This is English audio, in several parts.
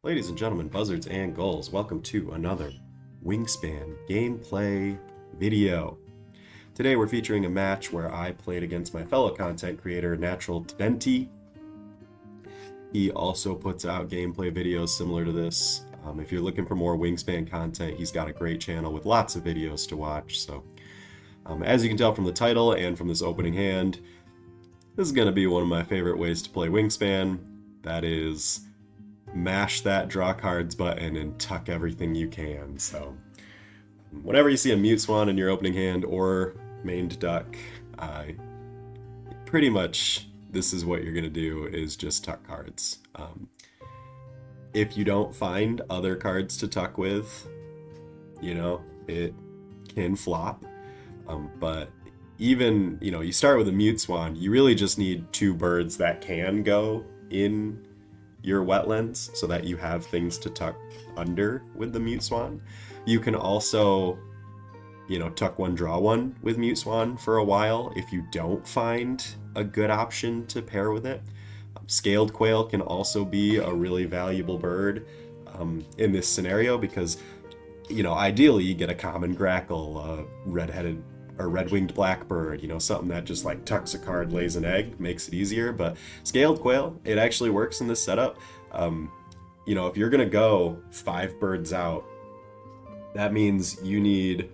Ladies and gentlemen, buzzards and gulls, welcome to another Wingspan gameplay video. Today we're featuring a match where I played against my fellow content creator, Natural Tvventy. He also puts out gameplay videos similar to this. If you're looking for more Wingspan content, he's got a great channel with lots of videos to watch. So, as you can tell from the title and from this opening hand, this is going to be one of my favorite ways to play Wingspan. That is, mash that draw cards button and tuck everything you can. So whenever you see a mute swan in your opening hand or mained duck, pretty much this is what you're going to do, is just tuck cards. If you don't find other cards to tuck with, it can flop. But even, you start with a mute swan, you really just need two birds that can go in your wetlands so that you have things to tuck under with the mute swan. You can also, tuck one, draw one with mute swan for a while if you don't find a good option to pair with it. Scaled quail can also be a really valuable bird in this scenario because, ideally you get a common grackle, a red-headed or red-winged blackbird, something that just like tucks a card, lays an egg, makes it easier. But scaled quail, it actually works in this setup. If you're gonna go 5 birds out, that means you need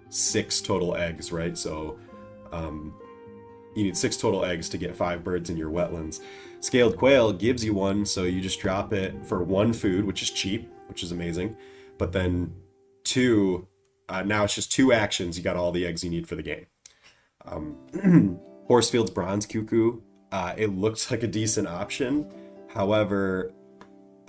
6 total eggs, right? So you need 6 total eggs to get 5 birds in your wetlands. Scaled quail gives you one, so you just drop it for 1 food, which is cheap, which is amazing. But then 2, now it's just 2 actions. You got all the eggs you need for the game. Horsefield's Bronze Cuckoo, it looks like a decent option. However,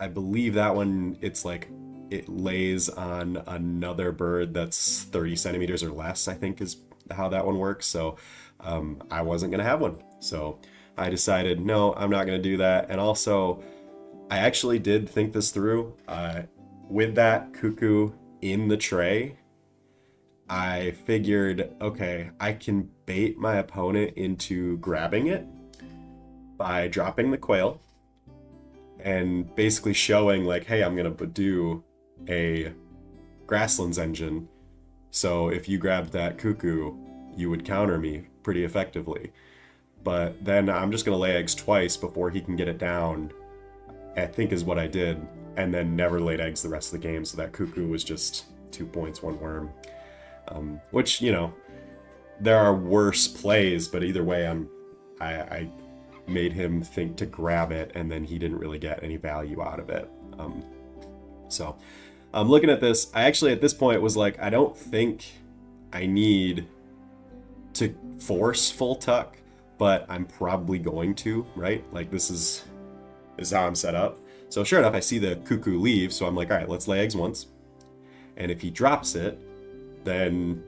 I believe that one, it lays on another bird that's 30 centimeters or less, I think is how that one works. So I wasn't going to have one. So I decided, no, I'm not going to do that. And also, I actually did think this through. With that cuckoo in the tray, I figured, okay, I can bait my opponent into grabbing it by dropping the quail and basically showing like, hey, I'm going to do a grasslands engine. So if you grabbed that cuckoo, you would counter me pretty effectively. But then I'm just going to lay eggs twice before he can get it down, I think is what I did, and then never laid eggs the rest of the game. So that cuckoo was just 2 points, 1 worm. Which, there are worse plays, but either way, I made him think to grab it, and then he didn't really get any value out of it. So I'm looking at this. I actually, at this point, was like, I don't think I need to force full tuck, but I'm probably going to, right? Like, this is how I'm set up. So sure enough, I see the cuckoo leave, so I'm like, all right, let's lay eggs once. And if he drops it, then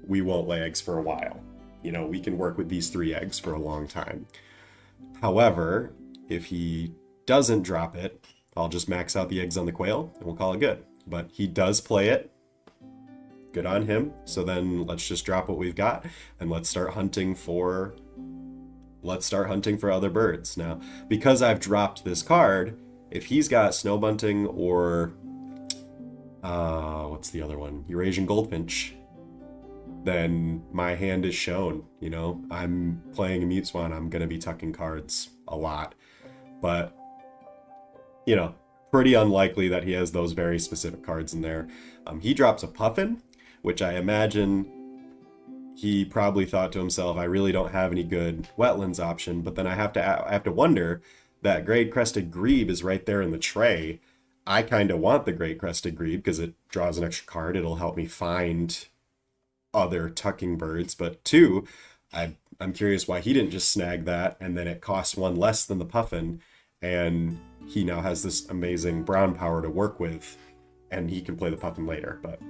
we won't lay eggs for a while. We can work with these 3 eggs for a long time. However, if he doesn't drop it, I'll just max out the eggs on the quail and we'll call it good. But he does play it. Good on him. So then let's just drop what we've got and let's start hunting for other birds. Now, because I've dropped this card, if he's got snow bunting or what's the other one? Eurasian goldfinch, then my hand is shown. I'm playing a mute swan. I'm going to be tucking cards a lot. But, pretty unlikely that he has those very specific cards in there. He drops a puffin, which I imagine he probably thought to himself, I really don't have any good wetlands option. But then I have to wonder, that great crested grebe is right there in the tray. I kind of want the great crested grebe because it draws an extra card. It'll help me find other tucking birds. But 2, I'm curious why he didn't just snag that, and then it costs 1 less than the puffin, and he now has this amazing brown power to work with, and he can play the puffin later. But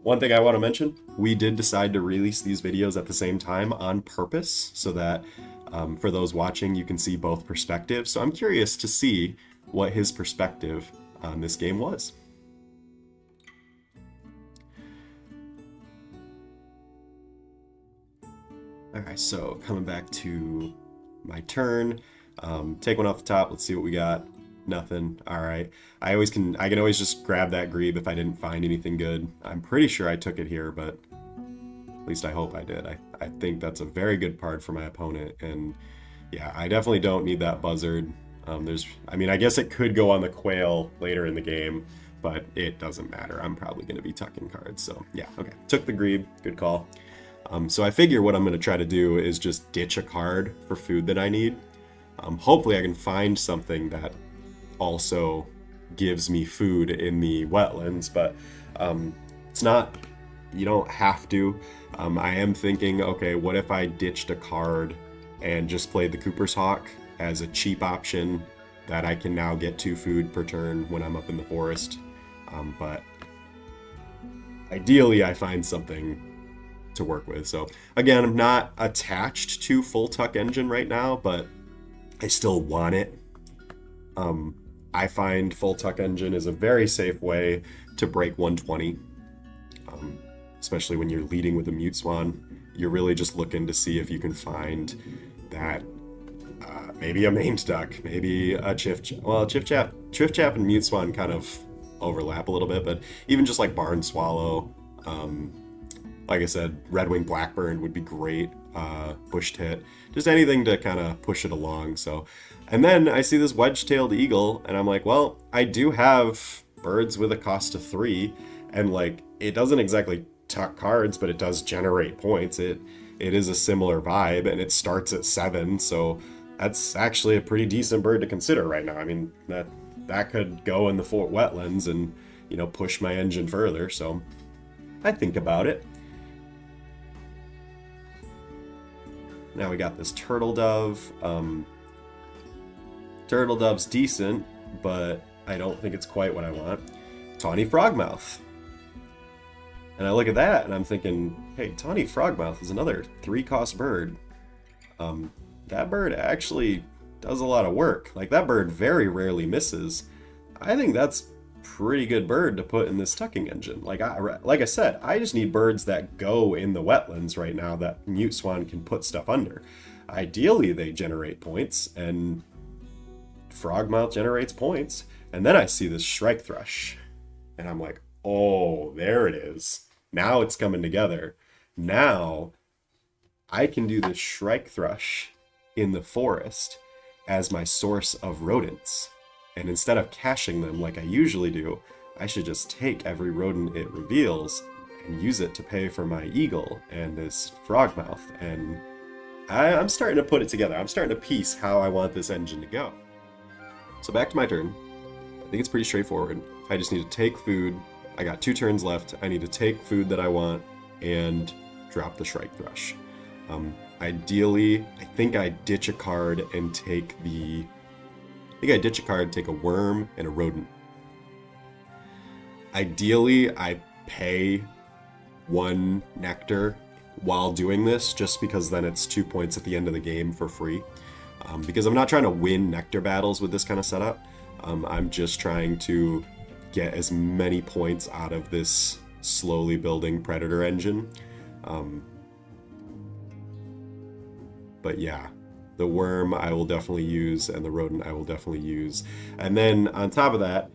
one thing I want to mention, we did decide to release these videos at the same time on purpose so that for those watching, you can see both perspectives. So I'm curious to see what his perspective on this game was. Alright, so coming back to my turn, Take one off the top. Let's see what we got. Nothing. All right. I can always just grab that Grebe if I didn't find anything good. I'm pretty sure I took it here, but at least I hope I did. I think that's a very good part for my opponent. And yeah, I definitely don't need that buzzard. I mean, I guess it could go on the quail later in the game, but it doesn't matter. I'm probably going to be tucking cards. So yeah, okay. Took the Grebe. Good call. So I figure what I'm going to try to do is just ditch a card for food that I need. Hopefully I can find something that also gives me food in the wetlands, but it's not, you don't have to. I am thinking, okay, what if I ditched a card and just played the Cooper's Hawk as a cheap option that I can now get 2 food per turn when I'm up in the forest. But ideally I find something to work with. So again, I'm not attached to full tuck engine right now, but I still want it. I find full tuck engine is a very safe way to break 120, especially when you're leading with a mute swan. You're really just looking to see if you can find that maybe a mange duck, maybe a Chiff-Chaff and mute swan kind of overlap a little bit, but even just like barn swallow, like I said, red-winged blackbird would be great. Bush tit, just anything to kind of push it along. So, and then I see this wedge-tailed eagle, and I'm like, well, I do have birds with a cost of 3, and like it doesn't exactly tuck cards, but it does generate points. It is a similar vibe, and it starts at 7, so that's actually a pretty decent bird to consider right now. I mean, that could go in the Fort Wetlands and, you know, push my engine further. So I think about it. Now we got this turtle dove. Turtle dove's decent, but I don't think it's quite what I want. Tawny frogmouth. And I look at that and I'm thinking, hey, tawny frogmouth is another 3-cost bird. That bird actually does a lot of work. Like, that bird very rarely misses. I think that's pretty good bird to put in this tucking engine. Like I said, I just need birds that go in the wetlands right now that mute swan can put stuff under. Ideally, they generate points, and frogmouth generates points. And then I see this shrike thrush, and I'm like, oh, there it is. Now it's coming together. Now I can do this shrike thrush in the forest as my source of rodents. And instead of caching them like I usually do, I should just take every rodent it reveals and use it to pay for my eagle and this frogmouth. And I'm starting to put it together. I'm starting to piece how I want this engine to go. So back to my turn. I think it's pretty straightforward. I just need to take food. I got 2 turns left. I need to take food that I want and drop the shrike thrush. Ideally, I think I ditch a card and take take a worm and a rodent. Ideally, I pay 1 nectar while doing this, just because then it's 2 points at the end of the game for free. Because I'm not trying to win nectar battles with this kind of setup. I'm just trying to get as many points out of this slowly building predator engine. But yeah, the worm I will definitely use, and the rodent I will definitely use. And then on top of that,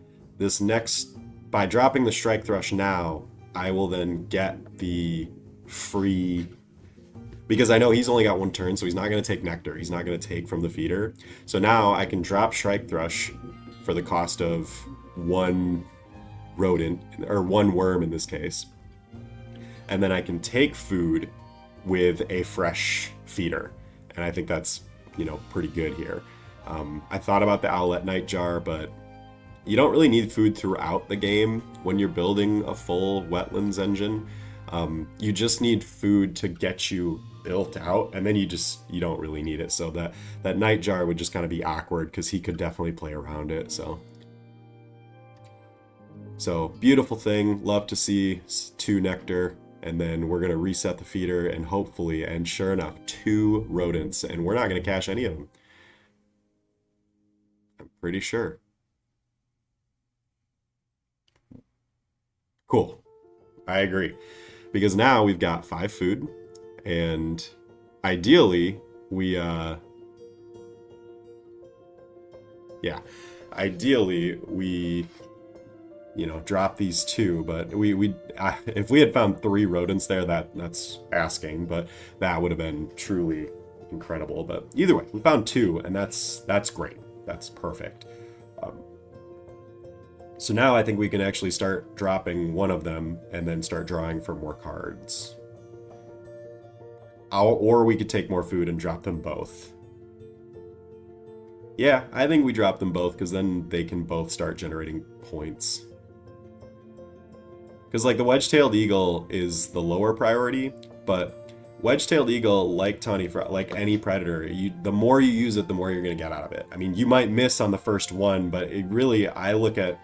by dropping the shrike thrush now, I will then get the free, because I know he's only got 1 turn, so he's not going to take nectar. He's not going to take from the feeder. So now I can drop shrike thrush for the cost of 1 rodent, or 1 worm in this case. And then I can take food with a fresh feeder. And I think that's, you know, pretty good here. I thought about the owlet nightjar, but you don't really need food throughout the game when you're building a full wetlands engine. You just need food to get you built out, and then you don't really need it. So that nightjar would just kind of be awkward, because he could definitely play around it. So beautiful thing. Love to see 2 nectar. And then we're going to reset the feeder, and hopefully, and sure enough, 2 rodents. And we're not going to cache any of them. I'm pretty sure. Cool. I agree. Because now we've got 5 food. And ideally, we Yeah. Ideally, we, drop these two, but if we had found 3 rodents there, that's asking, but that would have been truly incredible. But either way, we found 2, and that's great. That's perfect. So now I think we can actually start dropping one of them and then start drawing for more cards. Or we could take more food and drop them both. Yeah, I think we drop them both because then they can both start generating points. Because like the wedge-tailed eagle is the lower priority, but wedge-tailed eagle, like tawny frog, like any predator, the more you use it, the more you're going to get out of it. I mean, you might miss on the first one, but it really, I look at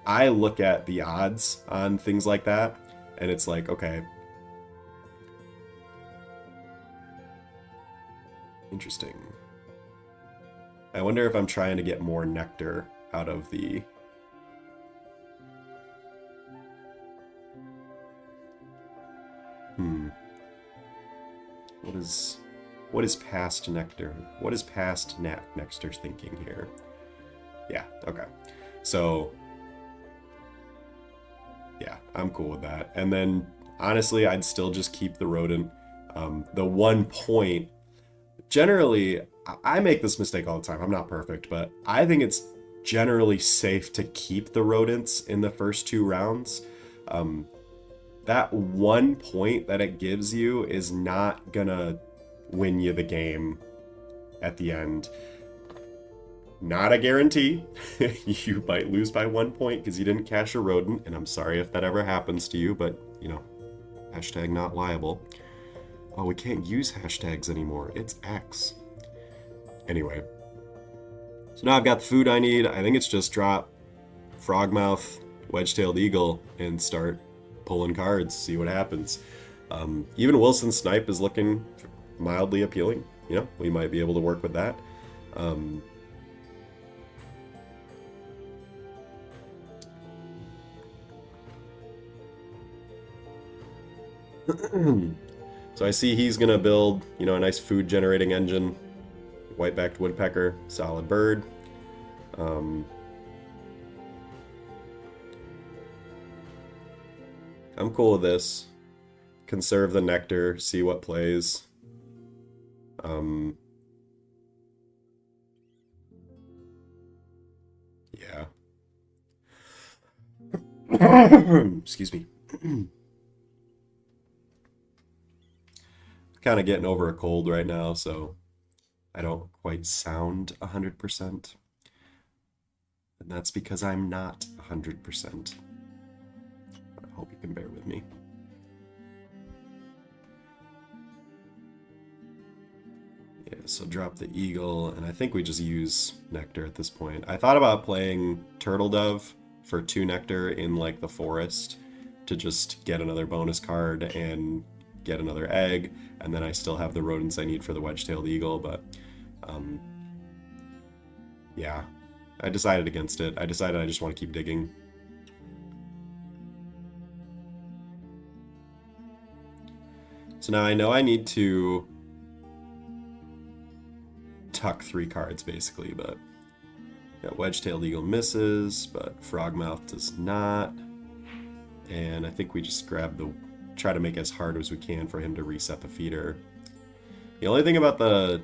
the odds on things like that, and it's like, okay, interesting. I wonder if I'm trying to get more nectar out of the... What is past nectar? What is past nectar's thinking here? Yeah, okay. So, yeah, I'm cool with that. And then, honestly, I'd still just keep the rodent. The 1 point... Generally, I make this mistake all the time. I'm not perfect, but I think it's generally safe to keep the rodents in the first 2 rounds. That 1 point that it gives you is not gonna win you the game at the end. Not a guarantee. You might lose by 1 point because you didn't cash a rodent, and I'm sorry if that ever happens to you, but, hashtag not liable. Oh, we can't use hashtags anymore. It's X. Anyway. So now I've got the food I need. I think it's just drop Frogmouth, Wedge-tailed Eagle, and start pulling cards, see what happens. Even Wilson Snipe is looking mildly appealing. We might be able to work with that. So I see he's gonna build, a nice food generating engine. White-backed woodpecker, solid bird. I'm cool with this. Conserve the nectar, see what plays. Yeah. Excuse me. Kind of getting over a cold right now, so I don't quite sound 100%. And that's because I'm not 100%. I hope you can bear with me. Yeah, so drop the eagle, and I think we just use nectar at this point. I thought about playing turtle dove for 2 nectar in like the forest to just get another bonus card and get another egg, and then I still have the rodents I need for the wedge-tailed eagle, but yeah, I decided against it. I decided I just want to keep digging. So now I know I need to tuck 3 cards basically, but yeah, wedge-tailed eagle misses, but frogmouth does not, and I think we just try to make it as hard as we can for him to reset the feeder. The only thing about the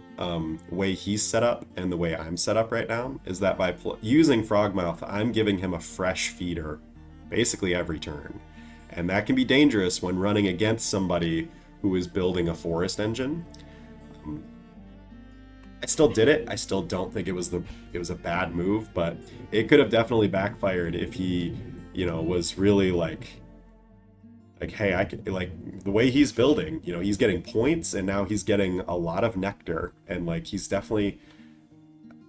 way he's set up and the way I'm set up right now is that by using Frogmouth, I'm giving him a fresh feeder basically every turn. And that can be dangerous when running against somebody who is building a forest engine. I still did it. I still don't think it was a bad move, but it could have definitely backfired if he, was really like, hey, I can, like, the way he's building, he's getting points, and now he's getting a lot of nectar, and like he's definitely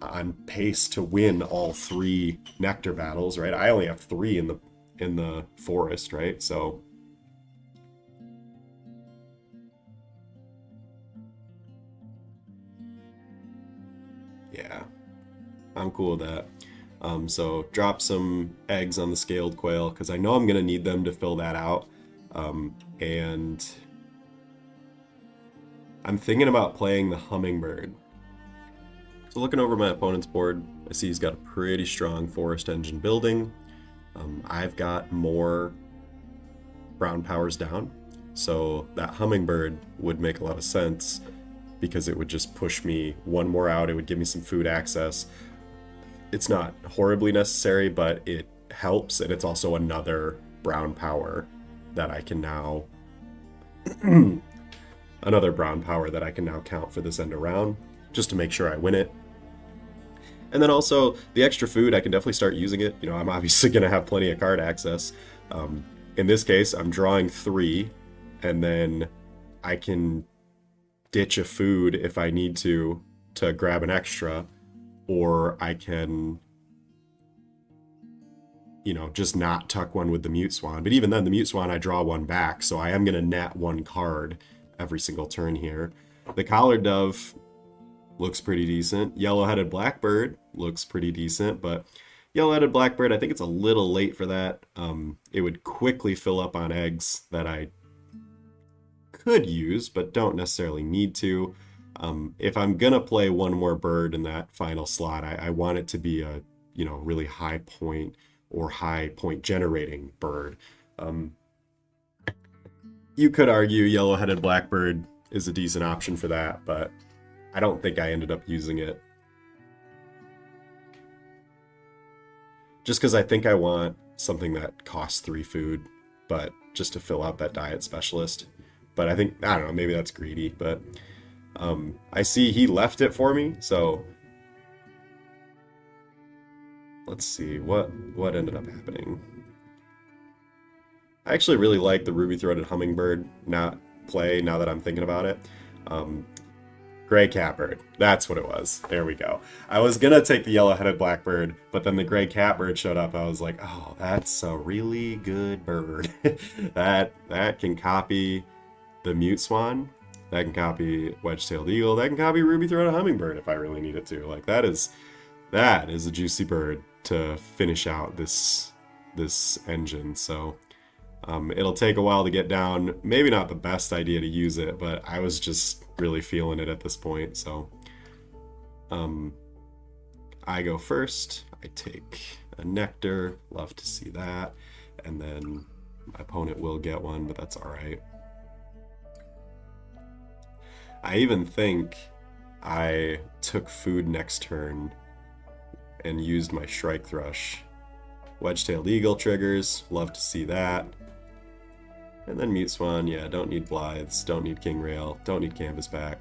on pace to win all 3 nectar battles, right? I only have 3 in the forest, right? So yeah, I'm cool with that. So drop some eggs on the scaled quail because I know I'm gonna need them to fill that out. And I'm thinking about playing the hummingbird. So looking over my opponent's board, I see he's got a pretty strong forest engine building. I've got more brown powers down, so that hummingbird would make a lot of sense because it would just push me one more out. It would give me some food access. It's not horribly necessary, but it helps, and it's also another brown power that I can now count for this end around, just to make sure I win it. And then also the extra food, I can definitely start using it. I'm obviously going to have plenty of card access. In this case, I'm drawing 3, and then I can ditch a food if I need to grab an extra, or I can, just not tuck one with the Mute Swan. But even then, the Mute Swan, I draw 1 back, so I am going to net 1 card every single turn here. The Collared Dove looks pretty decent. Yellow-headed Blackbird looks pretty decent, but Yellow-headed Blackbird, I think it's a little late for that. It would quickly fill up on eggs that I could use, but don't necessarily need to. If I'm gonna play one more bird in that final slot, I want it to be a really high point or high point generating bird. You could argue Yellow-headed Blackbird is a decent option for that, but I don't think I ended up using it. Just because I think I want something that costs 3 food, but just to fill out that diet specialist. But I don't know, maybe that's greedy, but I see he left it for me, so let's see what ended up happening. I actually really like the ruby-throated hummingbird now that I'm thinking about it. Gray catbird. That's what it was. There we go. I was gonna take the yellow-headed blackbird, but then the gray catbird showed up. I was like, oh, that's a really good bird. that can copy the mute swan. That can copy wedge-tailed eagle. That can copy ruby-throated hummingbird if I really needed to. Like that is a juicy bird to finish out this engine. So it'll take a while to get down. Maybe not the best idea to use it, but I was just really feeling it at this point. So I go first. I take a nectar. Love to see that. And then my opponent will get one, but that's all right. I even think I took food next turn and used my Shrike Thrush. Wedge-tailed eagle triggers. Love to see that. And then Mute Swan, yeah, don't need Blythes, don't need King Rail, don't need Canvasback.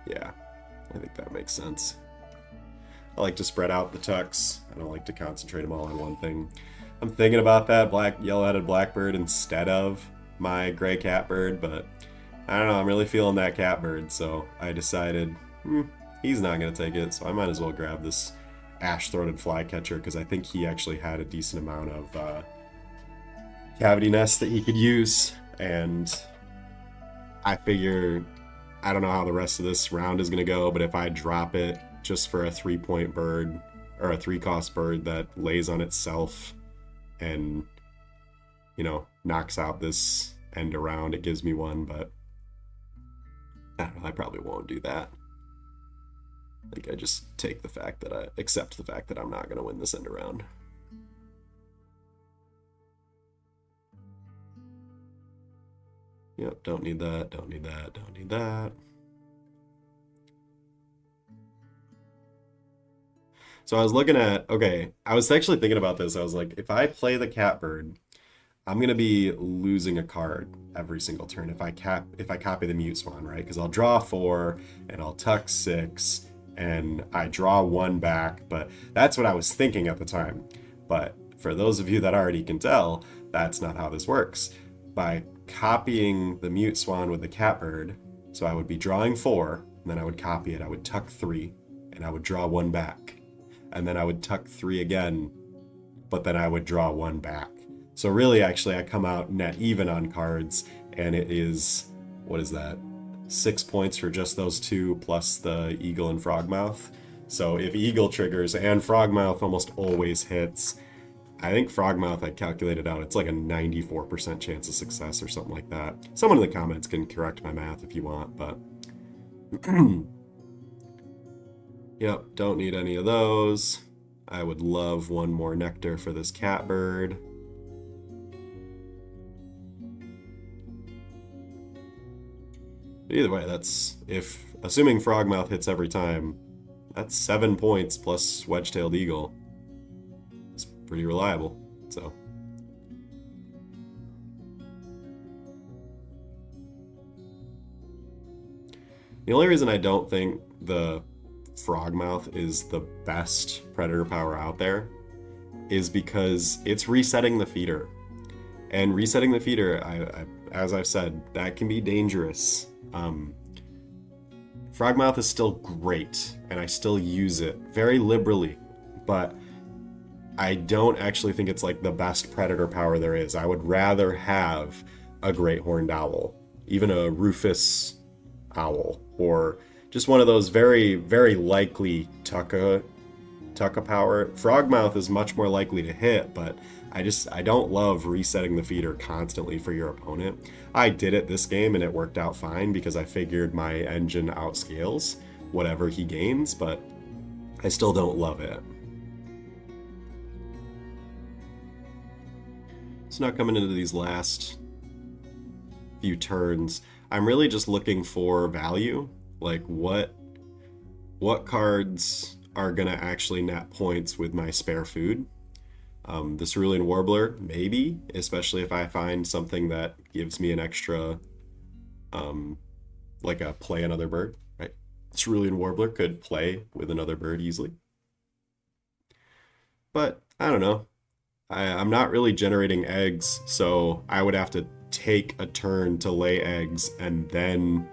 Yeah, I think that makes sense. I like to spread out the tucks. I don't like to concentrate them all on one thing. I'm thinking about that yellow-headed blackbird instead of my gray catbird, but I don't know, I'm really feeling that catbird, so I decided, he's not going to take it, so I might as well grab this ash-throated flycatcher, because I think he actually had a decent amount of cavity nest that he could use, and I figure, I don't know how the rest of this round is going to go, but if I drop it just for a 3-point bird, or a 3-cost bird that lays on itself and, knocks out this end around, it gives me one, but I don't know, I probably won't do that. I think I just accept the fact that I'm not going to win this end around. Yep, don't need that, don't need that, don't need that. So I was looking at, I was actually thinking about this. I was like, if I play the catbird, I'm going to be losing a card every single turn if I copy the Mute Swan, right? Because I'll draw 4, and I'll tuck 6, and I draw 1 back, but that's what I was thinking at the time. But for those of you that already can tell, that's not how this works. By copying the Mute Swan with the catbird, so I would be drawing 4, and then I would copy it, I would tuck 3, and I would draw 1 back. And then I would tuck 3 again, but then I would draw 1 back. So really, actually, I come out net even on cards, and it is, what is that? 6 points for just those 2, plus the Eagle and Frogmouth. So if Eagle triggers and Frogmouth almost always hits, I think Frogmouth, I calculated out, it's like a 94% chance of success or something like that. Someone in the comments can correct my math if you want, but... Yep, don't need any of those. I would love one more nectar for this catbird. But either way, that's, if assuming Frogmouth hits every time, that's 7 points plus Wedge-tailed Eagle. It's pretty reliable, so. The only reason I don't think the Frogmouth is the best predator power out there is because it's resetting the feeder. And resetting the feeder, as I've said, that can be dangerous. Frogmouth is still great, and I still use it very liberally, but I don't actually think it's like the best predator power there is. I would rather have a great horned owl, even a Rufus owl, or just one of those very, very likely Tucka power. Frogmouth is much more likely to hit, but I don't love resetting the feeder constantly for your opponent. I did it this game and it worked out fine because I figured my engine outscales whatever he gains, but I still don't love it. So now coming into these last few turns, I'm really just looking for value, like what cards are gonna actually net points with my spare food. The Cerulean Warbler, maybe, especially if I find something that gives me an extra, like a play another bird, right? Cerulean Warbler could play with another bird easily. But I don't know. I'm not really generating eggs, so I would have to take a turn to lay eggs and then,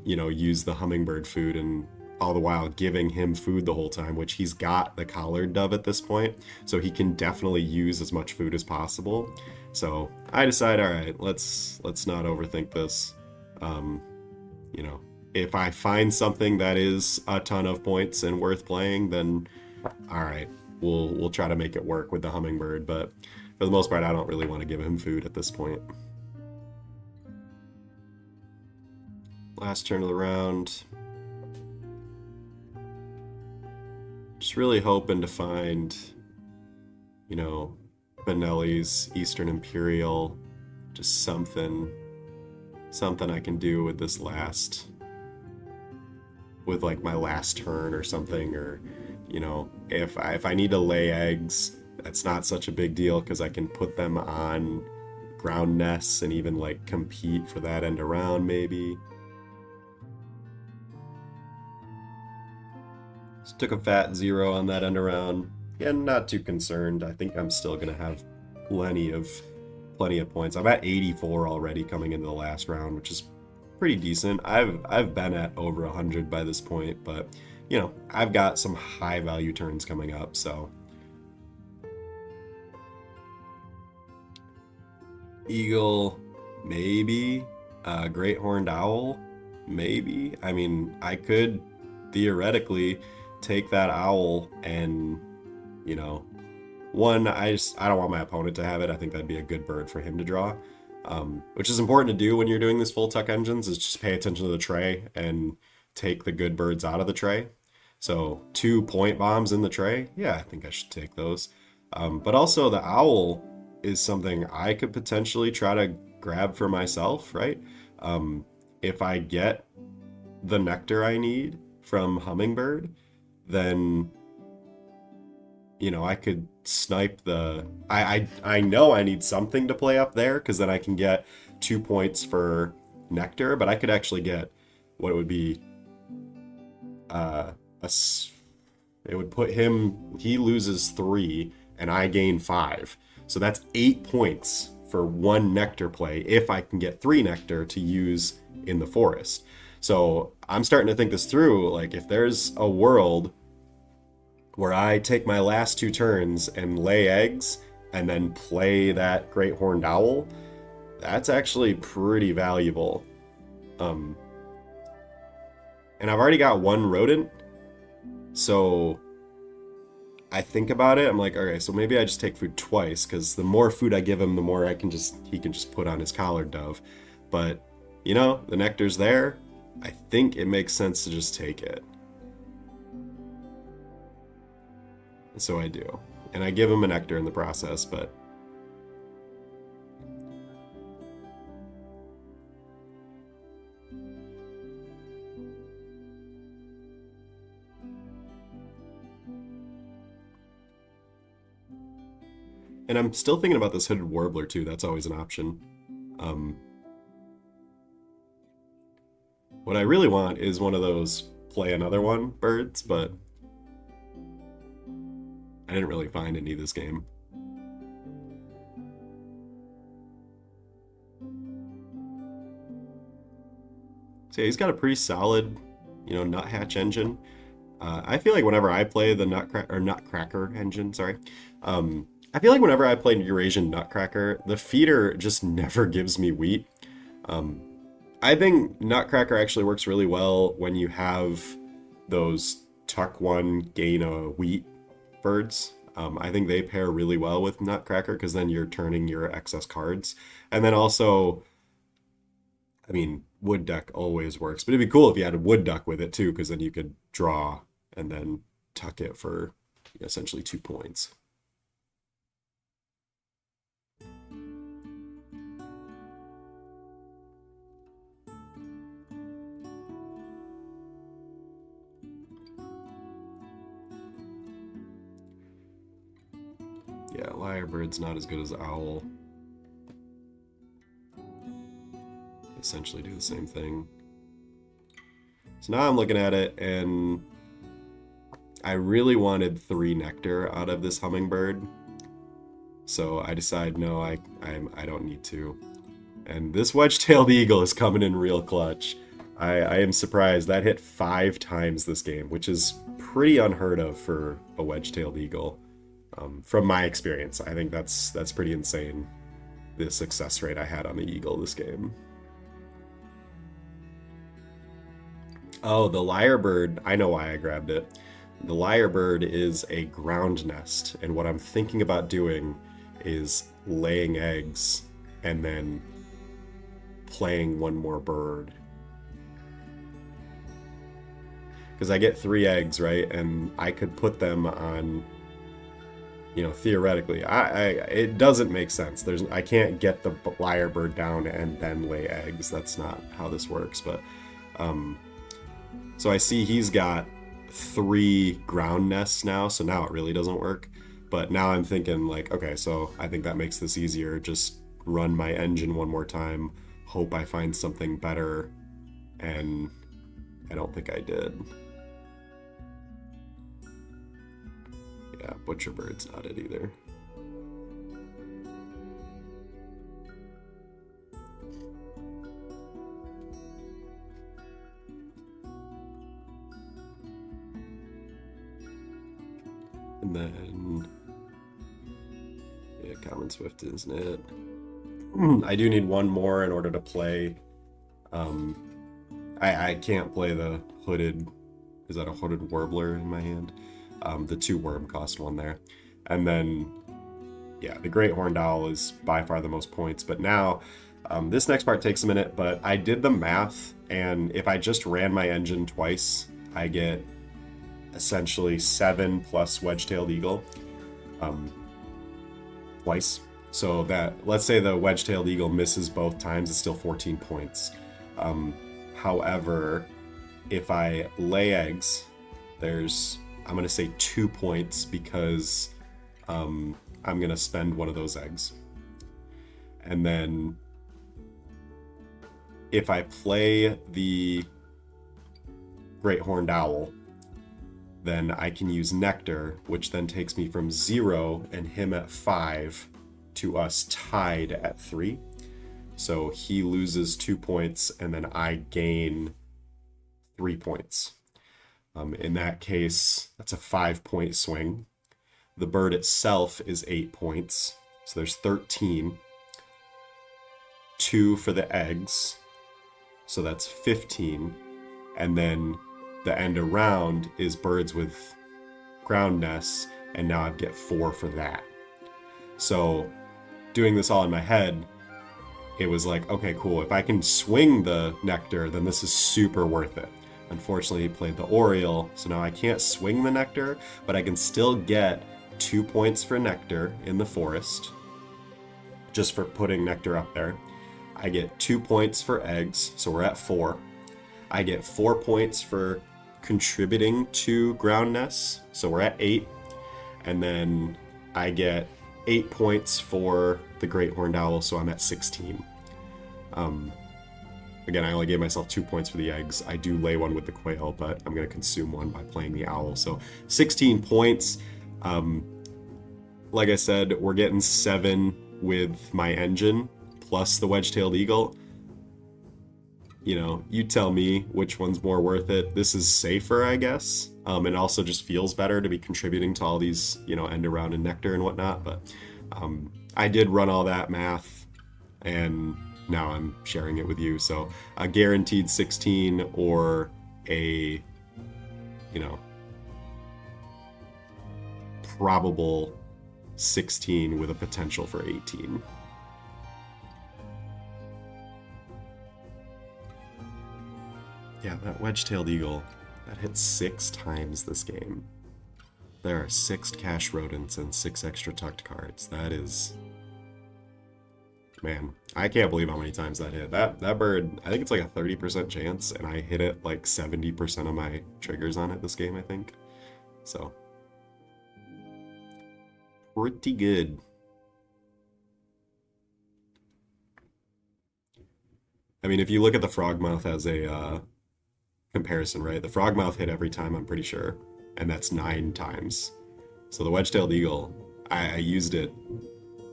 use the hummingbird food, and all the while giving him food the whole time, which he's got the collared dove at this point, so he can definitely use as much food as possible. So I decide, all right, let's not overthink this. If I find something that is a ton of points and worth playing, then all right, we'll try to make it work with the hummingbird. But for the most part, I don't really want to give him food at this point. Last turn of the round. Just really hoping to find, Benelli's Eastern Imperial, just something I can do with this with like my last turn or something, or, if I need to lay eggs, that's not such a big deal because I can put them on ground nests and even like compete for that end around maybe. Just took a fat 0 on that end around. Yeah, not too concerned. I think I'm still gonna have plenty of points. I'm at 84 already coming into the last round, which is pretty decent. I've been at over 100 by this point, but I've got some high value turns coming up, so. Eagle, maybe. Great Horned Owl, maybe. I mean, I could theoretically take that owl and, one, I don't want my opponent to have it. I think that'd be a good bird for him to draw, which is important to do when you're doing this full tuck engines, is just pay attention to the tray and take the good birds out of the tray. So 2 point bombs in the tray, yeah, I think I should take those. But also the owl is something I could potentially try to grab for myself, right? If I get the nectar I need from hummingbird, then I could snipe the. I know I need something to play up there because then I can get 2 points for nectar, but I could actually get what it would be. It would put him. He loses 3, and I gain 5. So that's 8 points for 1 nectar play if I can get 3 nectar to use in the forest. So I'm starting to think this through. Like, if there's a world where I take my last 2 turns and lay eggs and then play that Great Horned Owl, that's actually pretty valuable. And I've already got 1 rodent, so I think about it, I'm like, okay, so maybe I just take food twice, because the more food I give him, the more he can just put on his collared dove. But, the nectar's there. I think it makes sense to just take it. So I do. And I give him a nectar in the process, but... And I'm still thinking about this hooded warbler too. That's always an option. What I really want is one of those play another one birds, but I didn't really find any this game. So yeah, he's got a pretty solid, nuthatch engine. I feel like whenever I play the nutcracker engine, sorry, I feel like whenever I play Eurasian Nutcracker, the feeder just never gives me wheat. I think Nutcracker actually works really well when you have those tuck one, gain a wheat birds. I think they pair really well with Nutcracker because then you're turning your excess cards. And then also, I mean, Wood Duck always works, but it'd be cool if you had a Wood Duck with it too, because then you could draw and then tuck it for essentially 2 points. Yeah, Lyrebird's not as good as Owl. Essentially do the same thing. So now I'm looking at it, and I really wanted 3 nectar out of this hummingbird. So I decide, no, I don't need to. And this wedge-tailed eagle is coming in real clutch. I am surprised. That hit 5 times this game, which is pretty unheard of for a wedge-tailed eagle. From my experience, I think that's pretty insane, the success rate I had on the eagle this game. Oh, the lyrebird, I know why I grabbed it. The lyrebird is a ground nest, and what I'm thinking about doing is laying eggs and then playing one more bird. Because I get 3 eggs, right? And I could put them on, theoretically. It doesn't make sense. I can't get the lyrebird down and then lay eggs. That's not how this works. But so I see he's got 3 ground nests now, so now it really doesn't work. But now I'm thinking like, okay, so I think that makes this easier. Just run my engine one more time, hope I find something better, and I don't think I did. Yeah, Butcherbird's not it either. And then, yeah, Common Swift isn't it. I do need one more in order to play. I can't play the hooded, is that a hooded warbler in my hand? The 2 worm cost 1 there. And then, yeah, the Great Horned Owl is by far the most points. But now, this next part takes a minute, but I did the math, and if I just ran my engine twice, I get essentially 7 plus wedge-tailed eagle twice. So that, let's say the wedge-tailed eagle misses both times, it's still 14 points. However, if I lay eggs, there's, I'm going to say 2 points because I'm going to spend one of those eggs. And then if I play the Great Horned Owl, then I can use Nectar, which then takes me from 0 and him at 5 to us tied at 3. So he loses 2 points, and then I gain 3 points. In that case, that's a 5-point swing. The bird itself is 8 points, so there's 13. 2 for the eggs, so that's 15. And then the end around is birds with ground nests, and now I get 4 for that. So doing this all in my head, it was like, okay, cool. If I can swing the Nectar, then this is super worth it. Unfortunately, he played the Oriole, so now I can't swing the Nectar, but I can still get 2 points for Nectar in the forest, just for putting Nectar up there. I get 2 points for eggs, so we're at 4. I get 4 points for contributing to ground nests, so we're at 8. And then I get 8 points for the Great Horned Owl, so I'm at 16. Again, I only gave myself 2 points for the eggs. I do lay one with the quail, but I'm going to consume one by playing the owl. So 16 points. Like I said, we're getting 7 with my engine, plus the wedge-tailed eagle. You know, you tell me which one's more worth it. This is safer, I guess. It also just feels better to be contributing to all these, you know, end around and nectar and whatnot. But I did run all that math, and now I'm sharing it with you. So a guaranteed 16 or a, you know, probable 16 with a potential for 18. Yeah, that wedge-tailed eagle, that hits 6 times this game. There are 6 cash rodents and 6 extra tucked cards. That is... Man, I can't believe how many times that hit. That bird, I think it's like a 30% chance, and I hit it like 70% of my triggers on it this game, I think. So, pretty good. I mean, if you look at the frogmouth as a comparison, right? The frogmouth hit every time, I'm pretty sure, and that's 9 times. So the wedge-tailed eagle, I used it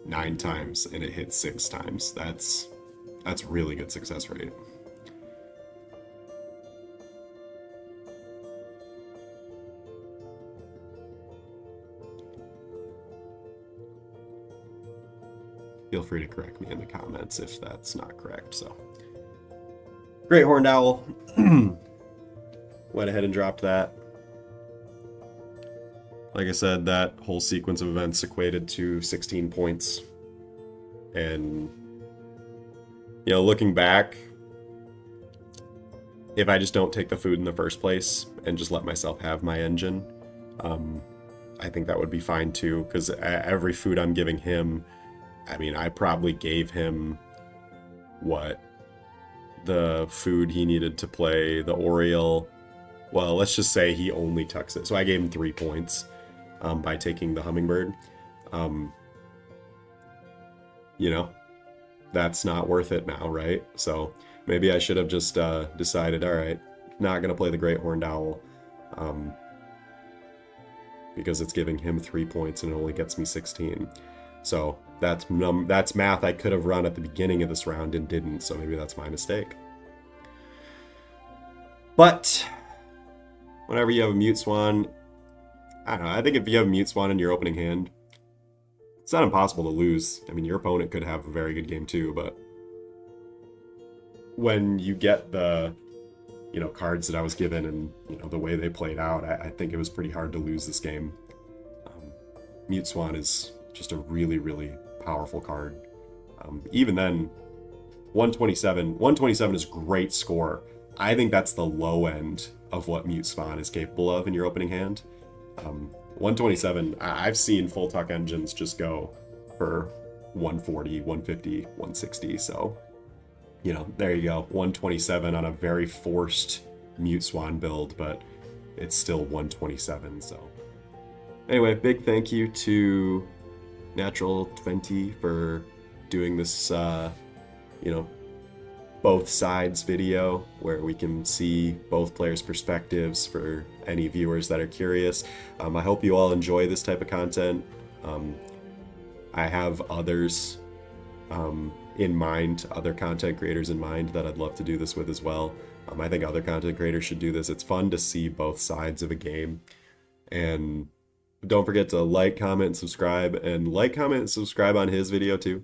9 times and it hit 6 times. That's really good success rate. Feel free to correct me in the comments if that's not correct. So, Great Horned Owl. Went ahead and dropped that. Like I said, that whole sequence of events equated to 16 points. And, you know, looking back, if I just don't take the food in the first place and just let myself have my engine, I think that would be fine too, because every food I'm giving him, I mean, I probably gave him, what, the food he needed to play the Oriole. Well, let's just say he only tucks it. So I gave him 3 points. By taking the hummingbird. You know, that's not worth it now, right? So maybe I should have just decided, all right, not going to play the Great Horned Owl, because it's giving him 3 points and it only gets me 16. So that's math I could have run at the beginning of this round and didn't, so maybe that's my mistake. But whenever you have a Mute Swan, I don't know, I think if you have a Mute Swan in your opening hand, it's not impossible to lose. I mean, your opponent could have a very good game too, but when you get the, you know, cards that I was given and, you know, the way they played out, I think it was pretty hard to lose this game. Mute Swan is just a really, really powerful card. Even then, 127 is a great score. I think that's the low end of what Mute Swan is capable of in your opening hand. 127, I've seen full tuck engines just go for 140, 150, 160. So, you know, there you go. 127 on a very forced Mute Swan build, but it's still 127. So, anyway, big thank you to Natural Tvventy for doing this, you know, both sides video where we can see both players' perspectives for any viewers that are curious. I hope you all enjoy this type of content. I have others in mind, other content creators in mind that I'd love to do this with as well. I think other content creators should do this. It's fun to see both sides of a game. And don't forget to like, comment, and subscribe. And like, comment, and subscribe on his video too.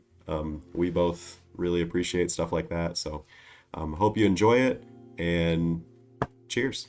We both really appreciate stuff like that. So hope you enjoy it, and cheers.